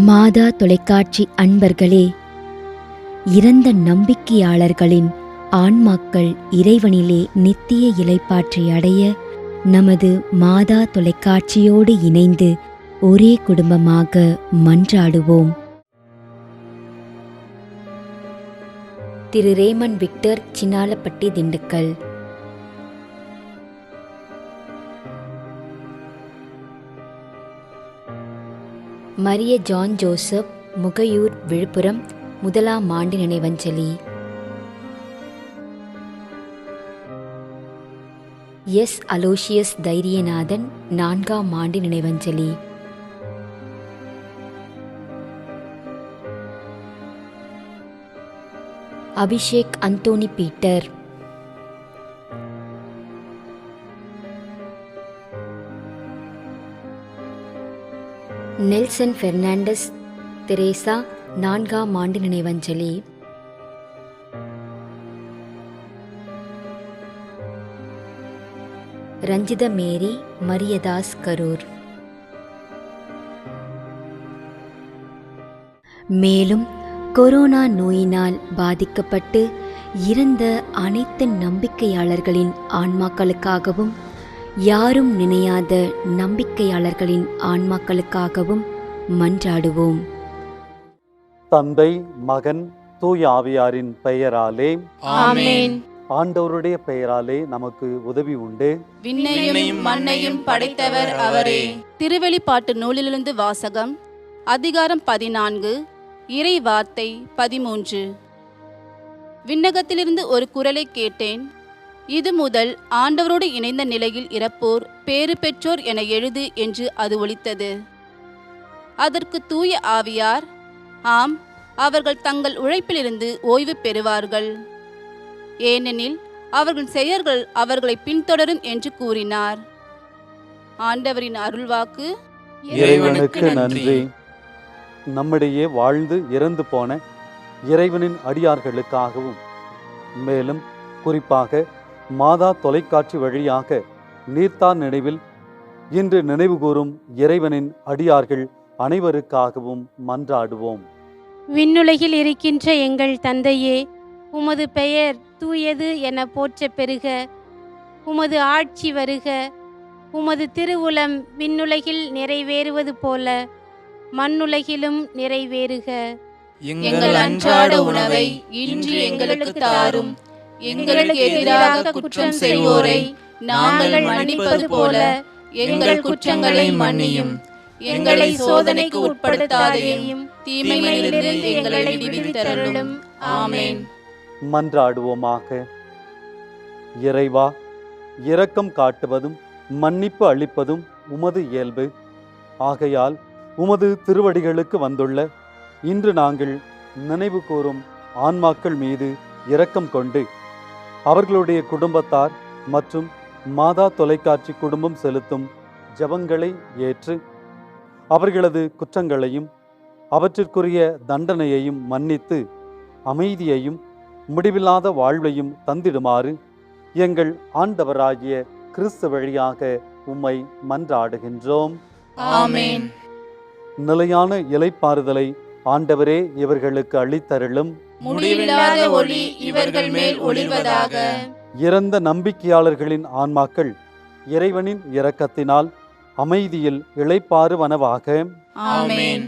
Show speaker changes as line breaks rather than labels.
மாதா தொலைக்காட்சி அன்பர்களே, இறந்த நம்பிக்கையாளர்களின் ஆன்மாக்கள் இறைவனிலே நித்திய இளைப்பாற்றி அடைய நமது மாதா தொலைக்காட்சியோடு இணைந்து ஒரே குடும்பமாக மன்றாடுவோம். Thiru Ramon Victor, Chinnalapatti, Dindigul. Maria John Joseph, Mugaiyur, Villupuram, 1ஆம் ஆண்டு நினைவஞ்சலி. எஸ். அலோசியஸ் தைரியநாதன், 4ஆம் ஆண்டு நினைவஞ்சலி. Abhishek Anthony Peter. Nelson Fernandes Teresa, 4ஆம் ஆண்டு நினைவஞ்சலி. ரஞ்சித மேரி, மரியதாஸ், கரூர். மேலும் கொரோனா நோயினால் பாதிக்கப்பட்டு இறந்த அனைத்து நம்பிக்கையாளர்களின் ஆன்மாக்களுக்காகவும் யாரும் நினையாத நம்பிக்கையாளர்களின் ஆன்மாக்களுக்காகவும் மன்றாடுவோம்.
தந்தை, மகன், தூய ஆவியாரின் பெயராலே
ஆமென்.
ஆண்டவருடைய பெயராலே நமக்கு உதவி உண்டு.
விண்ணையும் மண்ணையும் படைத்தவர் அவரே.
திருவெளிப்பாட்டு நூலிலிருந்து வாசகம். அதிகாரம் 14, இறை வார்த்தை 13. விண்ணகத்திலிருந்து ஒரு குரலை கேட்டேன். இது முதல் ஆண்டவரோடு இணைந்த நிலையில் இறப்போர் பேறு பெற்றோர் என எழுது என்று அது ஒலித்தது. அதற்கு தூய ஆவியார், ஆம், அவர்கள் தங்கள் உழைப்பிலிருந்து ஓய்வு பெறுவார்கள், ஏனெனில் அவர்கள் செயல்கள் அவர்களை பின்தொடரும் என்று கூறினார். ஆண்டவரின் அருள்வாக்கு.
இறைவனுக்கு நன்றி. நம்மிடையே வாழ்ந்து இறந்து போன இறைவனின் அடியார்களுக்காகவும் மேலும் குறிப்பாக மாதா தொலைக்காட்சி வழியாக நீர்த்தார் நினைவில் இன்று நினைவு கூறும் இறைவனின் அடியார்கள் அனைவருக்காகவும் மன்றாடுவோம்.
விண்ணுலகில் இருக்கின்ற எங்கள் தந்தையே, உமது பெயர் தூயது என போற்ற பெறுக. உமது ஆட்சி வருக. உமது திருவுளம் விண்ணுலகில் நிறைவேறுவது போல மண்ணுலகிலும் நிறைவேறுக.
எங்கள் அன்றாட உணவை இன்று எங்களுக்கு தாரும். எங்களுக்கு எதிராக குற்றம் செய்வோரை நாங்கள் மன்னிப்பது போல எங்கள் குற்றங்களை மன்னியும். எங்களை சோதனைக்கு உட்படுத்தாதேயும், தீமையிலிருந்து எங்களை விடுவித்தருளும். ஆமென்.
மன்றாடுவோமாக. இறைவா, இரக்கம் காட்டுவதும் மன்னிப்பு அளிப்பதும் உமது இயல்பு. ஆகையால் உமது திருவடிகளுக்கு வந்துள்ள இன்று நாங்கள் நினைவு கூறும் ஆன்மாக்கள் மீது இரக்கம் கொண்டு அவர்களுடைய குடும்பத்தார் மற்றும் மாதா தொலைக்காட்சி குடும்பம் செலுத்தும் ஜெபங்களை ஏற்று அவர்களது குற்றங்களையும் அவற்றிற்குரிய தண்டனையையும் மன்னித்து அமைதியையும் முடிவில்லாத வாழ்வையும் தந்திடுமாறு எங்கள் ஆண்டவராகிய கிறிஸ்து வழியாக உம்மை மன்றாடுகின்றோம்.
ஆமென்.
நிலையான இளைப்பாறுதலை ஆண்டவரே இவர்களுக்கு அளித்தருளும்.
முடிவில்லாத ஒளி இவர்கள் மேல் ஒளிர்வதாக.
இறந்த நம்பிக்கையாளர்களின் ஆன்மாக்கள் இறைவனின் இரக்கத்தினால் அமைதியில் இளைப்பாறுவனவாக.
ஆமென்.